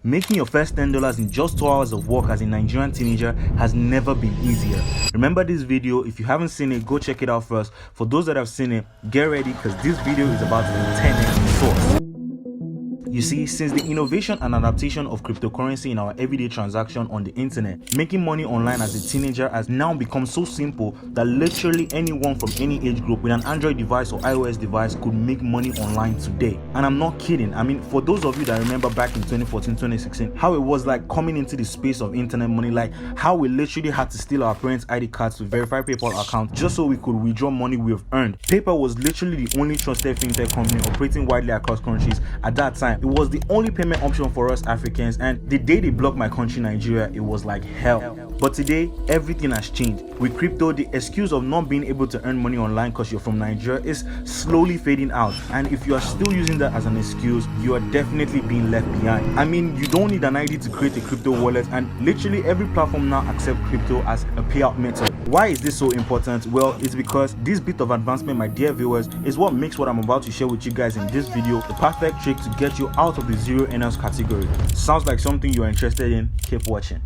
Making your first $10 in just 2 hours of work as a Nigerian teenager has never been easier. Remember this video, if you haven't seen it, go check it out first. For those that have seen it, get ready because this video is about to be 10x source. You see, since the innovation and adaptation of cryptocurrency in our everyday transaction on the internet, making money online as a teenager has now become so simple that literally anyone from any age group with an Android device or iOS device could make money online today. And I'm not kidding. I mean, for those of you that remember back in 2014, 2016, how it was like coming into the space of internet money, like how we literally had to steal our parents' ID cards to verify PayPal accounts just so we could withdraw money we've earned. PayPal was literally the only trusted fintech company operating widely across countries at that time. It was the only payment option for us Africans, and the day they blocked my country, Nigeria, it was like hell. But today, everything has changed. With crypto, the excuse of not being able to earn money online because you're from Nigeria is slowly fading out. And if you are still using that as an excuse, you are definitely being left behind. I mean, you don't need an ID to create a crypto wallet, and literally every platform now accepts crypto as a payout method. Why is this so important? Well, it's because this bit of advancement, my dear viewers, is what makes what I'm about to share with you guys in this video the perfect trick to get you out of the zero earners category. Sounds like something you're interested in? Keep watching.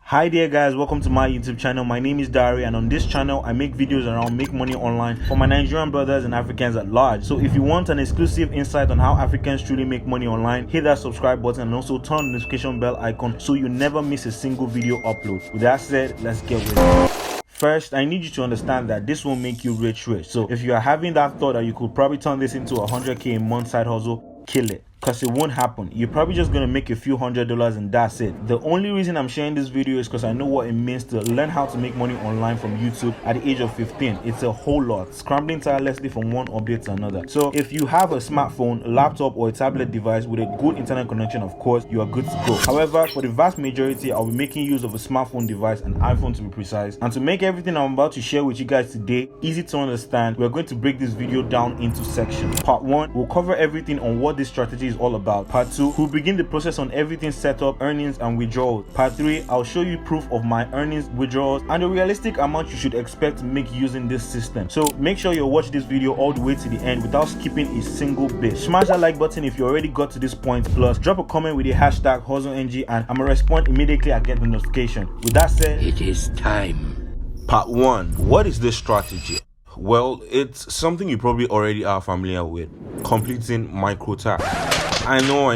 Hi there guys, welcome to my YouTube channel. My name is Dari, and on this channel I make videos around make money online for my Nigerian brothers and Africans at large. So if you want an exclusive insight on how Africans truly make money online, hit that subscribe button and also turn the notification bell icon so you never miss a single video upload. With that said, let's get with it. First, I need you to understand that this will make you rich. So if you are having that thought that you could probably turn this into a 100k a month side hustle, kill it. Because it won't happen. You're probably just going to make a few $100s and that's it. The only reason I'm sharing this video is because I know what it means to learn how to make money online from YouTube at the age of 15. It's a whole lot, scrambling tirelessly from one update to another. So if you have a smartphone, a laptop or a tablet device with a good internet connection, of course, you are good to go. However, for the vast majority, I'll be making use of a smartphone device, an iPhone to be precise. And to make everything I'm about to share with you guys today easy to understand, we're going to break this video down into sections. Part 1, we'll cover everything on what this strategy is all about. Part 2, we'll begin the process on everything setup, earnings and withdrawals. Part 3, I'll show you proof of my earnings, withdrawals and the realistic amount you should expect to make using this system. So make sure you watch this video all the way to the end without skipping a single bit. Smash that like button if you already got to this point, plus drop a comment with the hashtag Hustleng and I'm gonna respond immediately I get the notification. With that said, it is time. Part 1, what is this strategy? Well, it's something you probably already are familiar with: completing micro tasks. I know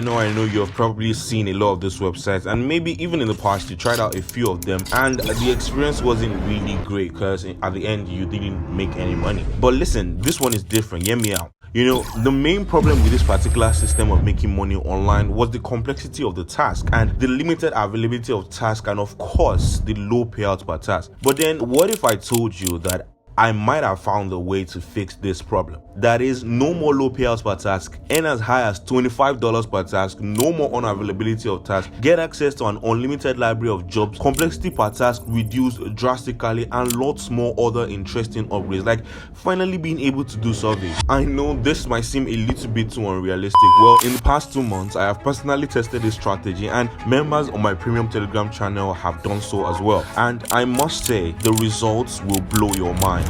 you've probably seen a lot of these websites, and maybe even in the past you tried out a few of them and the experience wasn't really great because at the end you didn't make any money. But listen, this one is different. Hear me out. You know, the main problem with this particular system of making money online was the complexity of the task and the limited availability of tasks, and of course the low payout per task. But then what if I told you that I might have found a way to fix this problem? That is, no more low payouts per task, earn as high as $25 per task, no more unavailability of tasks, get access to an unlimited library of jobs, complexity per task reduced drastically, and lots more other interesting upgrades, like finally being able to do surveys. I know this might seem a little bit too unrealistic. Well, in the past 2 months, I have personally tested this strategy and members on my premium Telegram channel have done so as well. And I must say, the results will blow your mind.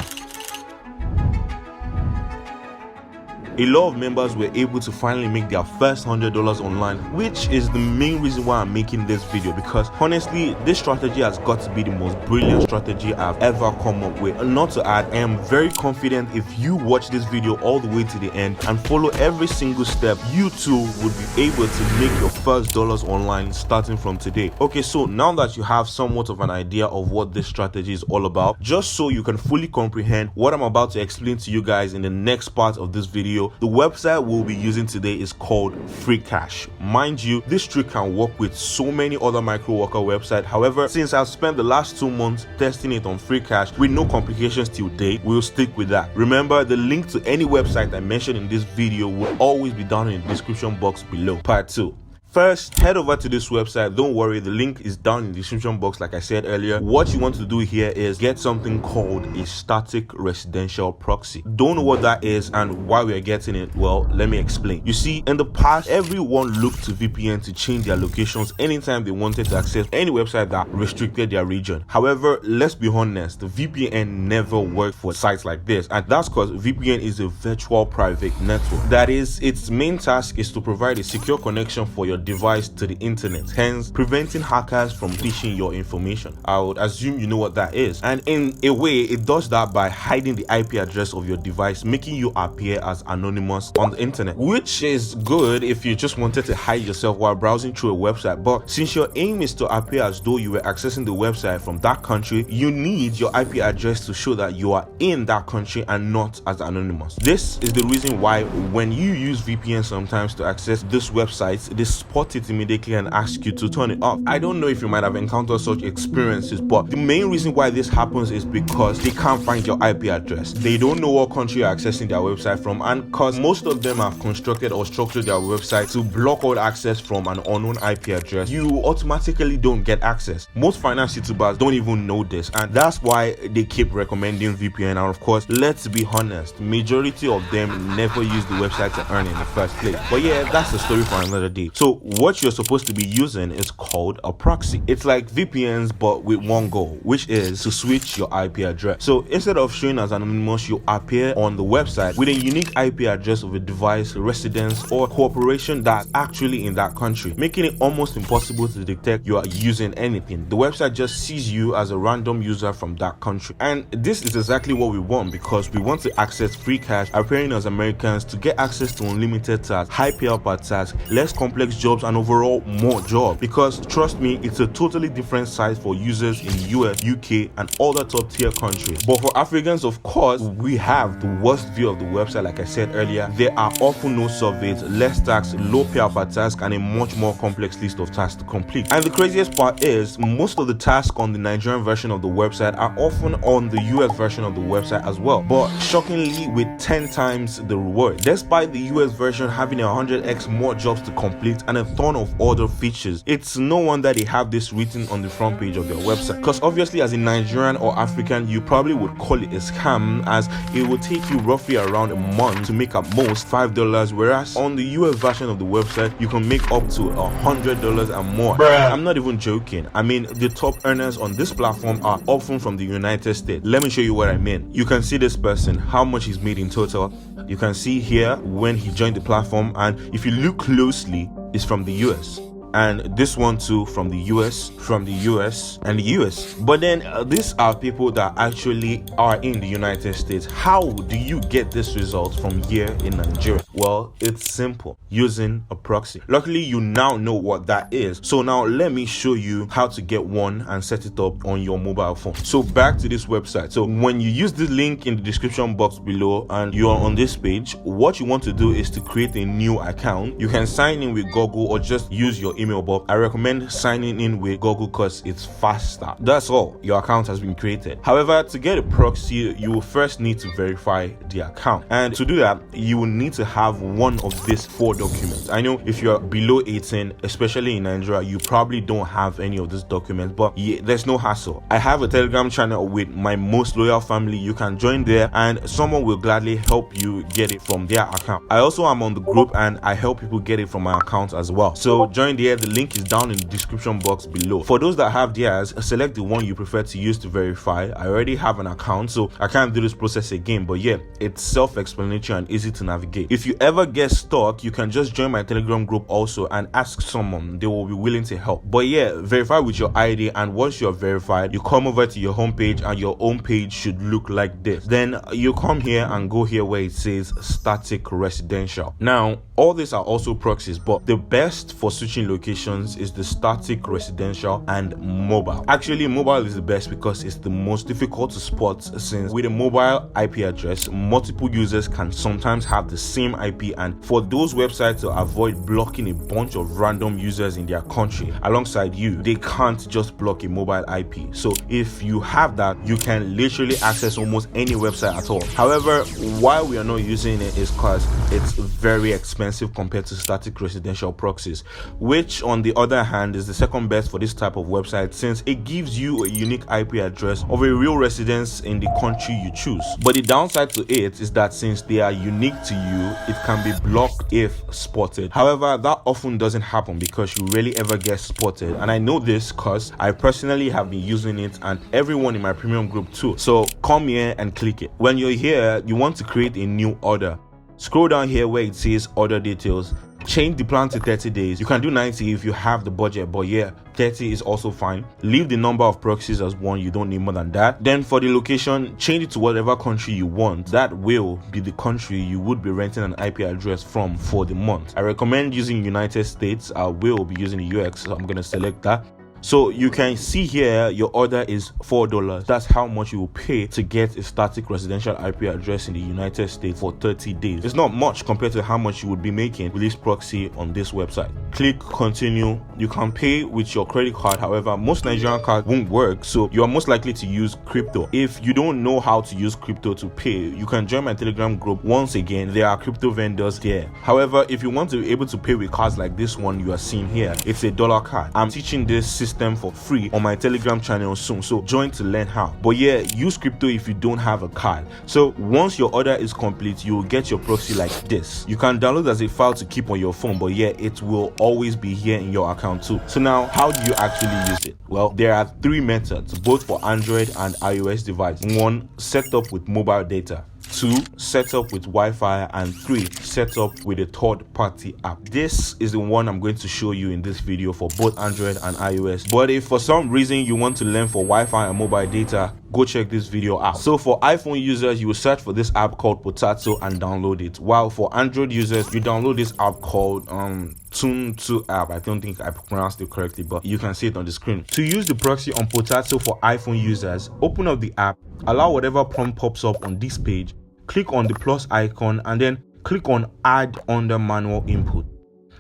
A lot of members were able to finally make their first $100 online, which is the main reason why I'm making this video, because honestly this strategy has got to be the most brilliant strategy I've ever come up with. And not to add, I am very confident if you watch this video all the way to the end and follow every single step, you too would be able to make your first dollars online starting from today. Okay, so now that you have somewhat of an idea of what this strategy is all about, just so you can fully comprehend what I'm about to explain to you guys in the next part of this video, the website we'll be using today is called Free Cash. Mind you, this trick can work with so many other micro worker websites. However, since I've spent the last 2 months testing it on Free Cash with no complications till date, we'll stick with that. Remember, the link to any website I mentioned in this video will always be down in the description box below. Part 2. First, head over to this website. Don't worry, the link is down in the description box like I said earlier. What you want to do here is get something called a static residential proxy. Don't know what that is and why we're getting it. Well, let me explain. You see, in the past, everyone looked to VPN to change their locations anytime they wanted to access any website that restricted their region. However, let's be honest, the VPN never worked for sites like this, and that's because VPN is a virtual private network. That is, its main task is to provide a secure connection for your device to the internet, hence preventing hackers from phishing your information. I would assume you know what that is, and in a way it does that by hiding the IP address of your device, making you appear as anonymous on the internet, which is good if you just wanted to hide yourself while browsing through a website. But since your aim is to appear as though you were accessing the website from that country, you need your IP address to show that you are in that country and not as anonymous. This is the reason why when you use VPN sometimes to access this website, they spot it immediately and ask you to turn it off. I don't know if you might have encountered such experiences, but the main reason why this happens is because they can't find your IP address. They don't know what country you're accessing their website from, and because most of them have constructed or structured their website to block all access from an unknown IP address, you automatically don't get access. Most finance YouTubers don't even know this, and that's why they keep recommending VPN. And of course, let's be honest, majority of them never use the website to earn in the first place. But yeah, that's the story for another day. So what you're supposed to be using is called a proxy. It's like VPNs but with one goal, which is to switch your IP address. So instead of showing as anonymous, you appear on the website with a unique IP address of a device, residence, or corporation that's actually in that country, making it almost impossible to detect you are using anything. The website just sees you as a random user from that country, and this is exactly what we want, because we want to access free cash, appearing as Americans, to get access to unlimited tasks, high payout per task, less complex jobs, and overall more jobs. Because trust me, it's a totally different site for users in the US, UK, and other top tier countries. But for Africans, of course, we have the worst view of the website. Like I said earlier, there are often no surveys, less tasks, low payout per task, and a much more complex list of tasks to complete. And the craziest part is, most of the tasks on the Nigerian version of the website are often on the US version of the website as well, but shockingly with 10 times the reward, despite the US version having 100x more jobs to complete and a ton of other features. It's no wonder they have this written on the front page of their website, because obviously as a Nigerian or African, you probably would call it a scam, as it will take you roughly around a month to make at most $5, whereas on the US version of the website you can make up to $100 and more. Bruh. I'm not even joking. I mean, the top earners on this platform are often from the United States. Let me show you what I mean. You can see this person, how much he's made in total. You can see here when he joined the platform, and if you look closely, it's from the US. And this one too, from the US, and the US. But then these are people that actually are in the United States. How do you get this result from here in Nigeria? Well, it's simple, using a proxy. Luckily, you now know what that is. So now let me show you how to get one and set it up on your mobile phone. So back to this website. So when you use the link in the description box below and you're on this page, what you want to do is to create a new account. You can sign in with Google or just use your email, but I recommend signing in with Google because it's faster. That's all, your account has been created. However, to get a proxy, you will first need to verify the account, and to do that you will need to have one of these 4 documents. I know if you're below 18, especially in Nigeria, you probably don't have any of these documents, but yeah, there's no hassle. I have a Telegram channel with my most loyal family. You can join there and someone will gladly help you get it from their account. I also am on the group and I help people get it from my account as well. So join there, the link is down in the description box below. For those that have theirs, select the one you prefer to use to verify. I already have an account, so I can't do this process again, but yeah, it's self-explanatory and easy to navigate. If you ever get stuck, you can just join my Telegram group also and ask someone. They will be willing to help. But yeah, verify with your ID, and once you're verified, you come over to your home page, and your home page should look like this. Then you come here and go here where it says static residential. Now all these are also proxies, but the best for switching locations is the static residential and mobile. Actually, mobile is the best because it's the most difficult to spot, since with a mobile IP address, multiple users can sometimes have the same IP, and for those websites to avoid blocking a bunch of random users in their country alongside you, they can't just block a mobile IP. So if you have that, you can literally access almost any website at all. However, why we are not using it is because it's very expensive compared to static residential proxies, which which on the other hand is the second best for this type of website, since it gives you a unique IP address of a real residence in the country you choose. But the downside to it is that since they are unique to you, it can be blocked if spotted. However, that often doesn't happen because you rarely ever get spotted, and I know this because I personally have been using it and everyone in my premium group too. So come here and click it. When you're here, you want to create a new order. Scroll down here where it says order details. Change the plan to 30 days. You can do 90 if you have the budget, but yeah, 30 is also fine. Leave the number of proxies as 1, you don't need more than that. Then for the location, change it to whatever country you want. That will be the country you would be renting an IP address from for the month. I recommend using United States. I will be using the UX, so I'm going to select that. So you can see here your order is $4. That's how much you will pay to get a static residential IP address in the United States for 30 days. It's not much compared to how much you would be making with this proxy on this website. Click continue. You can pay with your credit card. However, most Nigerian cards won't work, so you are most likely to use crypto. If you don't know how to use crypto to pay, you can join my Telegram group. Once again, there are crypto vendors there. However, if you want to be able to pay with cards like this one you are seeing here, it's a dollar card. I'm teaching this system for free on my Telegram channel soon, so join to learn how. But yeah, use crypto if you don't have a card. So once your order is complete, you will get your proxy like this. You can download as a file to keep on your phone, but yeah, it will always be here in your account too. So now, how do you actually use it? Well, there are 3 methods, both for Android and iOS device. 1, set up with mobile data. 2, set up with Wi-Fi, and 3, set up with a third-party app. This is the one I'm going to show you in this video for both Android and iOS. But if for some reason you want to learn for Wi-Fi and mobile data, go check this video out. So for iPhone users, you will search for this app called Potato and download it. While for Android users, you download this app called Tune2 app. I don't think I pronounced it correctly, but you can see it on the screen. To use the proxy on Potato for iPhone users, open up the app, allow whatever prompt pops up on this page, click on the plus icon, and then click on add under manual input.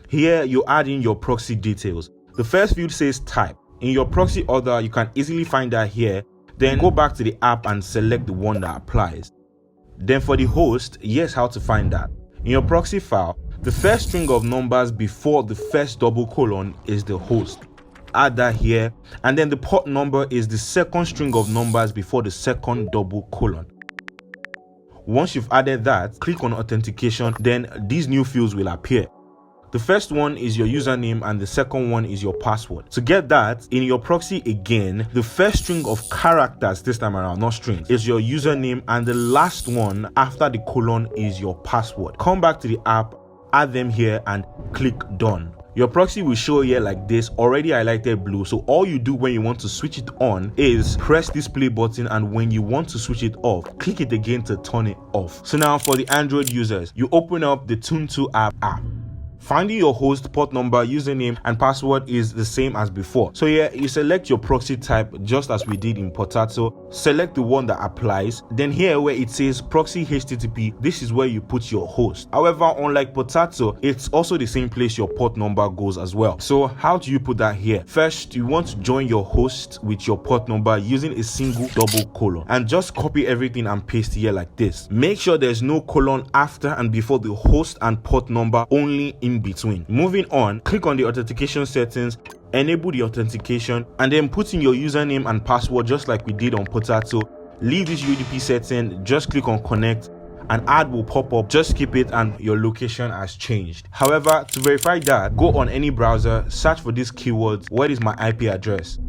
Here you add in your proxy details. The first field says type. In your proxy order, you can easily find that here. Then go back to the app and select the one that applies. Then for the host, here's how to find that. In your proxy file, the first string of numbers before the first double colon is the host. Add that here, and then the port number is the second string of numbers before the second double colon. Once you've added that, click on authentication, then these new fields will appear. The first one is your username and the second one is your password. To get that, in your proxy again, the first string of characters this time around, not strings, is your username, and the last one after the colon is your password. Come back to the app, add them here, and click done. Your proxy will show here like this, already highlighted blue. So all you do when you want to switch it on is press this play button, and when you want to switch it off, click it again to turn it off. So now for the Android users, you open up the Tune2 app. Finding your host, port number, username, and password is the same as before. So here, you select your proxy type just as we did in Potato. Select the one that applies. Then here where it says proxy HTTP, this is where you put your host. However, unlike Potato, it's also the same place your port number goes as well. So how do you put that here? First, you want to join your host with your port number using a single double colon, and just copy everything and paste here like this. Make sure there's no colon after and before the host and port number, only in between. Moving on, click on the authentication settings, enable the authentication, and then put in your username and password just like we did on Potato. Leave this UDP setting, just click on connect, an ad will pop up. Just skip it and your location has changed. However, to verify that, go on any browser, search for these keywords. What is my IP address?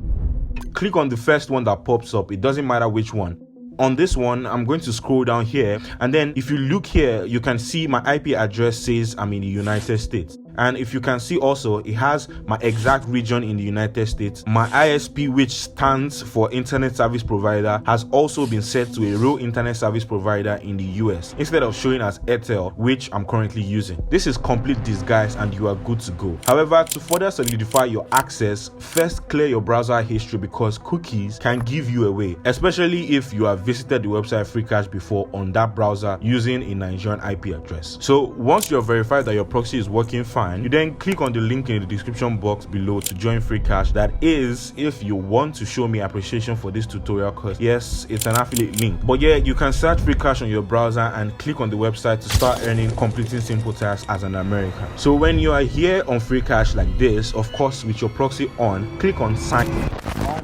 Click on the first one that pops up. It doesn't matter which one. On this one, I'm going to scroll down here, and then if you look here, you can see my IP address says I'm in the United States. And if you can see also, it has my exact region in the United States. My ISP, which stands for Internet Service Provider, has also been set to a real Internet Service Provider in the US instead of showing as Airtel, which I'm currently using. This is complete disguise and you are good to go. However, to further solidify your access, first clear your browser history because cookies can give you away, especially if you have visited the website FreeCache before on that browser using a Nigerian IP address. So once you're verified that your proxy is working fine, fine. You then click on the link in the description box below to join free cash. That is, if you want to show me appreciation for this tutorial, because yes, it's an affiliate link. But yeah, you can search free cash on your browser and click on the website to start earning completing simple tasks as an American. So when you are here on free cash like this, of course with your proxy on, click on sign in.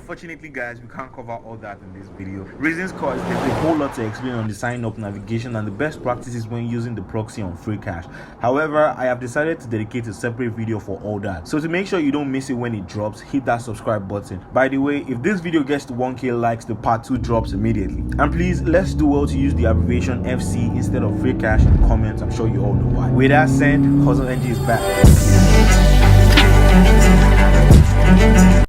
Unfortunately guys, we can't cover all that in this video. Reasons cause there's a whole lot to explain on the sign up, navigation, and the best practices when using the proxy on free cash. However, I have decided to dedicate a separate video for all that. So to make sure you don't miss it when it drops, hit that subscribe button. By the way, if this video gets to 1k likes, the part 2 drops immediately. And please, let's do well to use the abbreviation FC instead of free cash in the comments. I'm sure you all know why. With that said, Hustleng is back.